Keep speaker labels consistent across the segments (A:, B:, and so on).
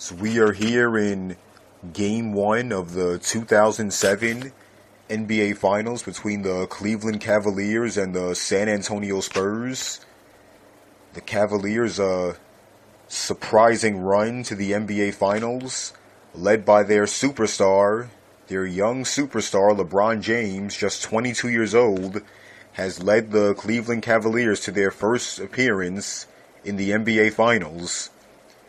A: So we are here in Game 1 of the 2007 NBA Finals between the Cleveland Cavaliers and the San Antonio Spurs. The Cavaliers, a surprising run to the NBA Finals, led by their superstar, their young superstar LeBron James, just 22 years old, has led the Cleveland Cavaliers to their first appearance in the NBA Finals,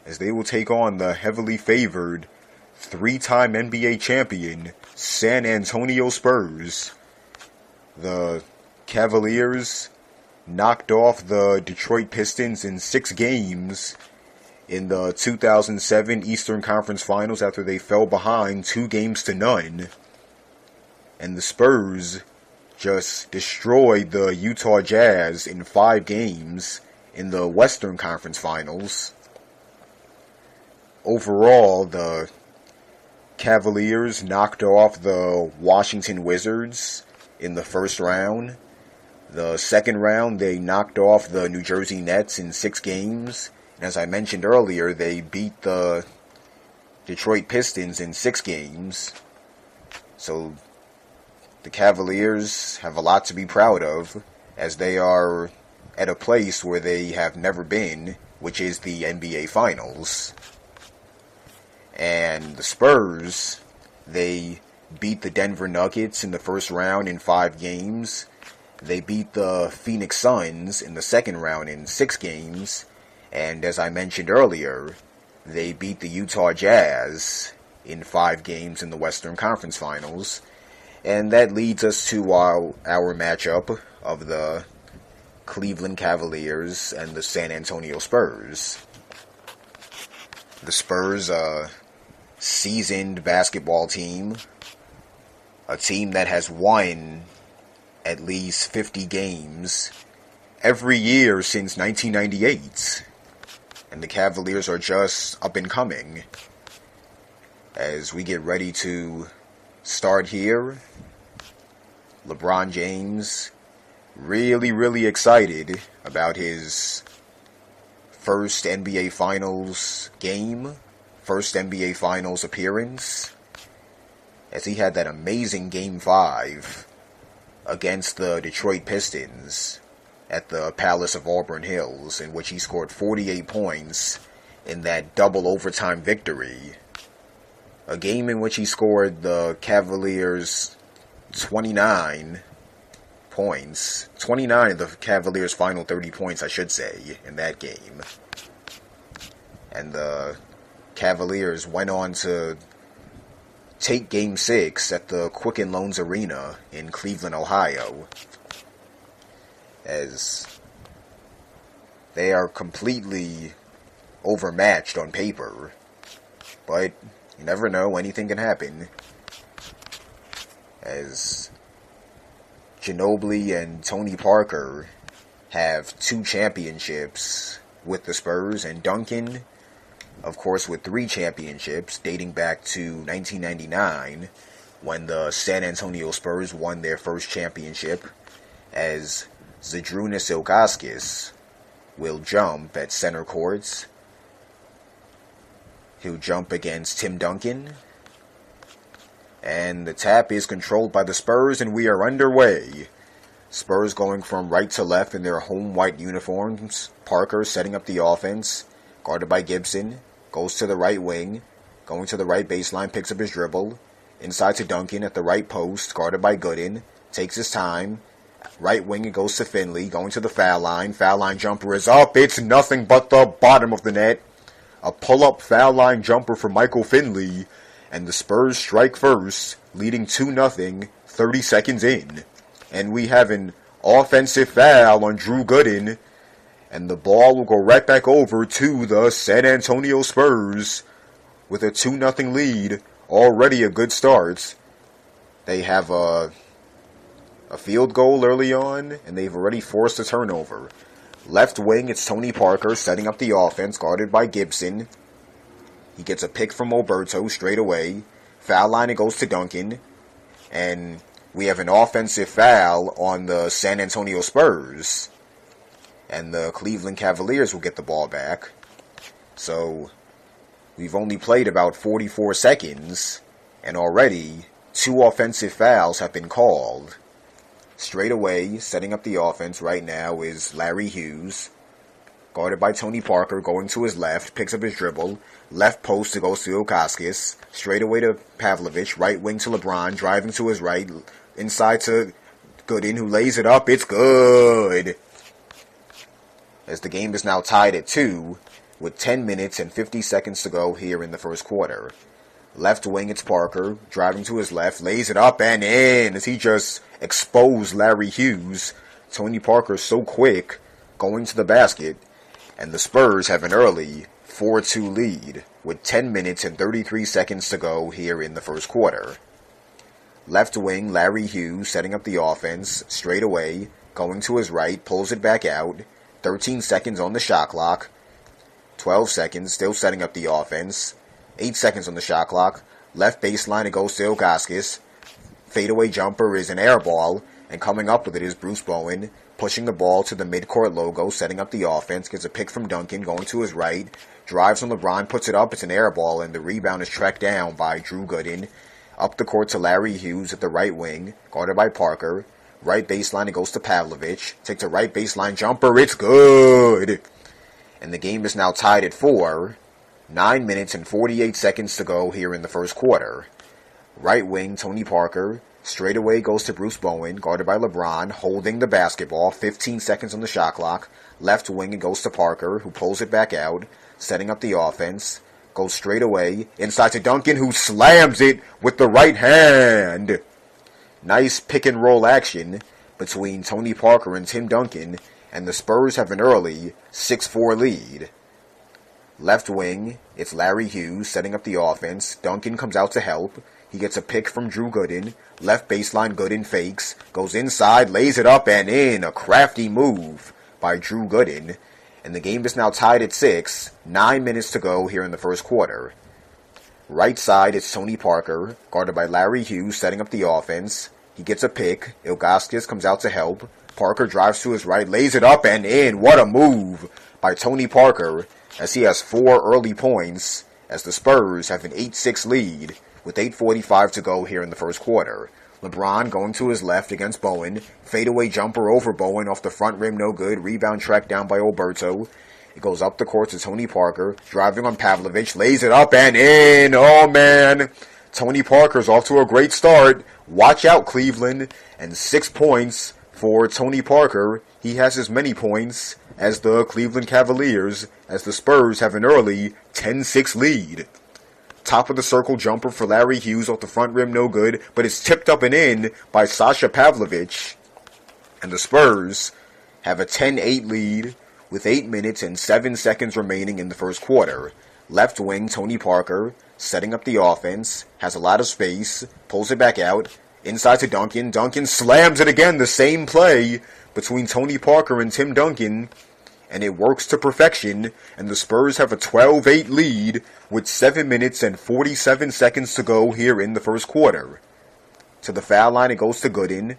A: as they will take on the heavily favored, three-time NBA champion, San Antonio Spurs. The Cavaliers knocked off the Detroit Pistons in 6 games in the 2007 Eastern Conference Finals after they fell behind 2-0. And the Spurs just destroyed the Utah Jazz in 5 games in the Western Conference Finals. Overall, the Cavaliers knocked off the Washington Wizards in the first round. The second round, they knocked off the New Jersey Nets in 6 games. And as I mentioned earlier, they beat the Detroit Pistons in 6 games. So the Cavaliers have a lot to be proud of, as they are at a place where they have never been, which is the NBA Finals. And the Spurs, they beat the Denver Nuggets in the first round in 5 games. They beat the Phoenix Suns in the second round in 6 games. And as I mentioned earlier, they beat the Utah Jazz in 5 games in the Western Conference Finals. And that leads us to our matchup of the Cleveland Cavaliers and the San Antonio Spurs. The Spurs, seasoned basketball team, a team that has won at least 50 games every year since 1998. And the Cavaliers are just up and coming. As we get ready to start here, LeBron James really excited about his first NBA Finals game, first NBA Finals appearance, as he had that amazing Game 5 against the Detroit Pistons at the Palace of Auburn Hills, in which he scored 48 points in that double overtime victory. A game in which he scored the Cavaliers 29 points. 29 of the Cavaliers' final 30 points, I should say, in that game. And the Cavaliers went on to take Game 6 at the Quicken Loans Arena in Cleveland, Ohio, as they are completely overmatched on paper. But you never know, anything can happen, as Ginobili and Tony Parker have 2 championships with the Spurs, and Duncan, of course, with 3 championships dating back to 1999, when the San Antonio Spurs won their first championship, as Zydrunas Ilgauskas will jump at center courts. He'll jump against Tim Duncan. And the tap is controlled by the Spurs, and we are underway. Spurs going from right to left in their home white uniforms. Parker setting up the offense, guarded by Gibson. Goes to the right wing, going to the right baseline, picks up his dribble. Inside to Duncan at the right post, guarded by Gooden. Takes his time. Right wing, it goes to Finley, going to the foul line. Foul line jumper is up. It's nothing but the bottom of the net. A pull-up foul line jumper for Michael Finley. And the Spurs strike first, leading 2-0, 30 seconds in. And we have an offensive foul on Drew Gooden. And the ball will go right back over to the San Antonio Spurs with a 2-0 lead. Already a good start. They have a field goal early on, and they've already forced a turnover. Left wing, it's Tony Parker setting up the offense, guarded by Gibson. He gets a pick from Oberto straight away. Foul line, it goes to Duncan. And we have an offensive foul on the San Antonio Spurs. And the Cleveland Cavaliers will get the ball back. So We've only played about 44 seconds, and already 2 offensive fouls have been called. Straight away, setting up the offense right now is Larry Hughes, guarded by Tony Parker, going to his left, picks up his dribble, left post to go to Ilgauskas, straight away to Pavlovich, right wing to LeBron, driving to his right, inside to Gooden, who lays it up, it's good! As the game is now tied at 2, with 10 minutes and 50 seconds to go here in the first quarter. Left wing, it's Parker, driving to his left, lays it up and in, as he just exposed Larry Hughes. Tony Parker so quick, going to the basket, and the Spurs have an early 4-2 lead, with 10 minutes and 33 seconds to go here in the first quarter. Left wing, Larry Hughes setting up the offense, straight away, going to his right, pulls it back out, 13 seconds on the shot clock, 12 seconds, still setting up the offense, 8 seconds on the shot clock, left baseline, it goes to Ilgauskas, fadeaway jumper is an air ball, and coming up with it is Bruce Bowen, pushing the ball to the midcourt logo, setting up the offense, gets a pick from Duncan, going to his right, drives on LeBron, puts it up, it's an air ball, and the rebound is tracked down by Drew Gooden. Up the court to Larry Hughes at the right wing, guarded by Parker. Right baseline, it goes to Pavlovich, takes a right baseline jumper, it's good! And the game is now tied at 4, 9 minutes and 48 seconds to go here in the first quarter. Right wing, Tony Parker, straight away goes to Bruce Bowen, guarded by LeBron, holding the basketball, 15 seconds on the shot clock. Left wing, it goes to Parker, who pulls it back out, setting up the offense. Goes straight away, inside to Duncan, who slams it with the right hand. Nice pick and roll action between Tony Parker and Tim Duncan, and the Spurs have an early 6-4 lead. Left wing, it's Larry Hughes setting up the offense. Duncan comes out to help. He gets a pick from Drew Gooden. Left baseline, Gooden fakes. Goes inside, lays it up and in. A crafty move by Drew Gooden. And the game is now tied at 6. 9 minutes to go here in the first quarter. Right side, it's Tony Parker, guarded by Larry Hughes, setting up the offense. He gets a pick. Ilgauskas comes out to help. Parker drives to his right, lays it up and in. What a move by Tony Parker, as he has 4 early points, as the Spurs have an 8-6 lead, with 8:45 to go here in the first quarter. LeBron going to his left against Bowen. Fadeaway jumper over Bowen off the front rim, no good. Rebound tracked down by Alberto. It goes up the court to Tony Parker. Driving on Pavlovich. Lays it up and in. Oh, man. Tony Parker's off to a great start. Watch out, Cleveland. And 6 points for Tony Parker. He has as many points as the Cleveland Cavaliers, as the Spurs have an early 10-6 lead. Top of the circle jumper for Larry Hughes off the front rim, no good, but it's tipped up and in by Sasha Pavlovich. And the Spurs have a 10-8 lead with 8 minutes and 7 seconds remaining in the first quarter. Left wing, Tony Parker, setting up the offense, has a lot of space, pulls it back out, inside to Duncan. Duncan slams it again, the same play between Tony Parker and Tim Duncan, and it works to perfection, and the Spurs have a 12-8 lead with 7 minutes and 47 seconds to go here in the first quarter. To the foul line, it goes to Gooden,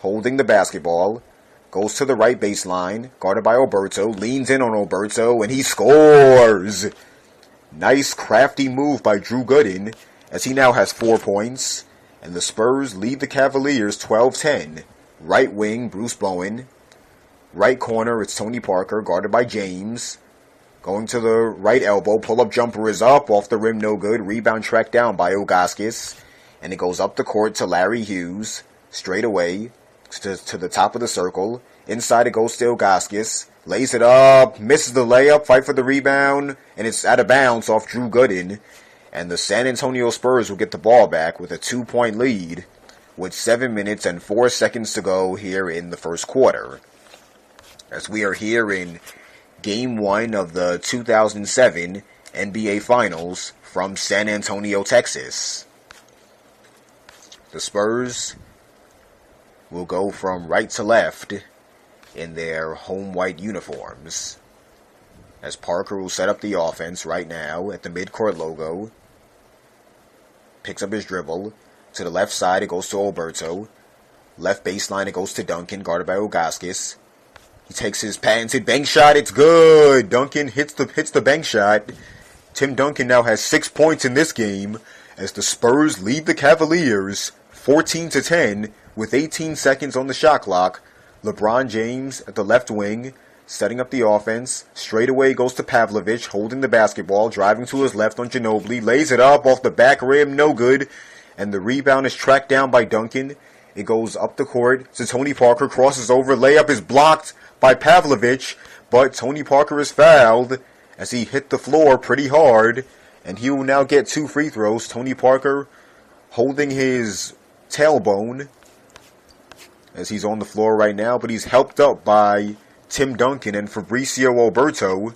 A: holding the basketball, goes to the right baseline, guarded by Alberto, leans in on Alberto, and he scores! Nice crafty move by Drew Gooden, as he now has 4 points, and the Spurs lead the Cavaliers 12-10. Right wing, Bruce Bowen. Right corner, it's Tony Parker, guarded by James. Going to the right elbow, pull-up jumper is up, off the rim, no good. Rebound tracked down by Ilgauskas. And it goes up the court to Larry Hughes, straight away, to the top of the circle. Inside it goes to Ilgauskas. Lays it up, misses the layup, fight for the rebound, and it's out of bounds off Drew Gooden. And the San Antonio Spurs will get the ball back with a 2-point lead, with 7 minutes and 4 seconds to go here in the first quarter. As we are here in Game 1 of the 2007 NBA Finals from San Antonio, Texas. The Spurs will go from right to left in their home white uniforms, as Parker will set up the offense right now at the midcourt logo. Picks up his dribble. To the left side, it goes to Alberto. Left baseline, it goes to Duncan, guarded by Ilgauskas. He takes his patented bank shot. It's good. Duncan hits the bank shot Tim Duncan now has 6 points in this game as the Spurs lead the Cavaliers 14-10 with 18 seconds on the shot clock. LeBron James at the left wing, setting up the offense. Straight away goes to Pavlovich, holding the basketball, driving to his left on Ginobili, lays it up off the back rim, no good. And the rebound is tracked down by Duncan. It goes up the court to Tony Parker, crosses over, layup is blocked by Pavlovich, but Tony Parker is fouled as he hit the floor pretty hard, and he will now get 2 free throws. Tony Parker holding his tailbone as he's on the floor right now, but he's helped up by Tim Duncan and Fabricio Oberto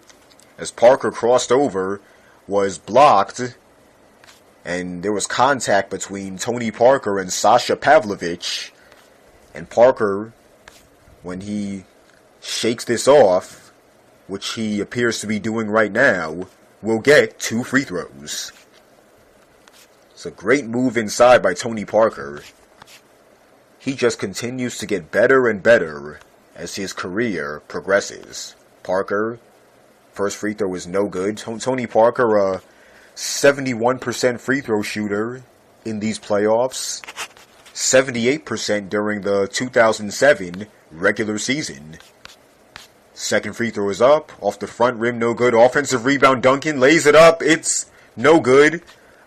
A: as Parker crossed over, was blocked, and there was contact between Tony Parker and Sasha Pavlovich. And Parker, when he shakes this off, which he appears to be doing right now, will get 2 free throws. It's a great move inside by Tony Parker. He just continues to get better and better as his career progresses. Parker, first free throw is no good. Tony Parker, a 71% free throw shooter in these playoffs. 78% during the 2007 regular season. Second free throw is up, off the front rim, no good. Offensive rebound, Duncan lays it up, it's no good.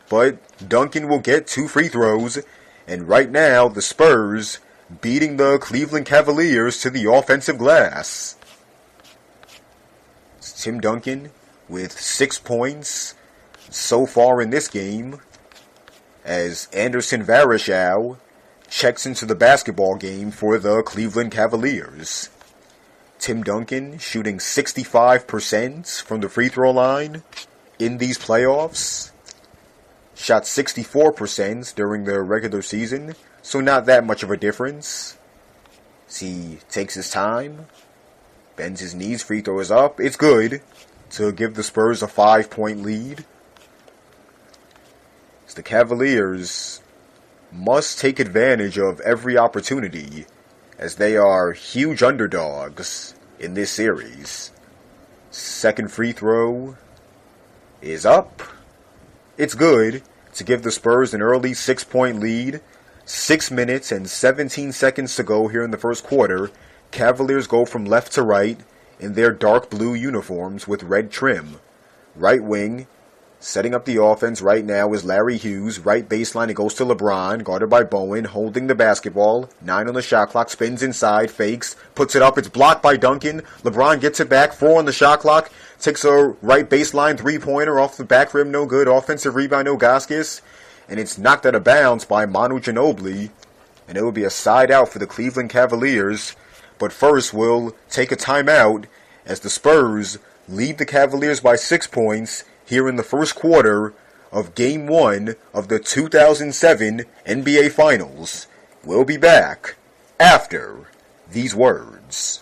A: But Duncan will get 2 free throws, and right now the Spurs beating the Cleveland Cavaliers to the offensive glass. It's Tim Duncan with 6 points so far in this game, as Anderson Varejao checks into the basketball game for the Cleveland Cavaliers. Tim Duncan shooting 65% from the free throw line in these playoffs. Shot 64% during the regular season, so not that much of a difference. As he takes his time, bends his knees, free throw is up. It's good to give the Spurs a 5-point lead. As the Cavaliers must take advantage of every opportunity, as they are huge underdogs in this series. Second free throw is up. It's good to give the Spurs an early 6-point lead. 6 minutes and 17 seconds to go here in the first quarter. Cavaliers go from left to right in their dark blue uniforms with red trim. Right wing, setting up the offense right now is Larry Hughes. Right baseline, it goes to LeBron, guarded by Bowen, holding the basketball. 9 on the shot clock, spins inside, fakes, puts it up. It's blocked by Duncan. LeBron gets it back, 4 on the shot clock. Takes a right baseline 3-pointer off the back rim, no good. Offensive rebound, Ilgauskas. And it's knocked out of bounds by Manu Ginobili. And it will be a side out for the Cleveland Cavaliers. But first, we'll take a timeout as the Spurs lead the Cavaliers by 6 points here in the first quarter of Game 1 of the 2007 NBA Finals. We'll be back after these words.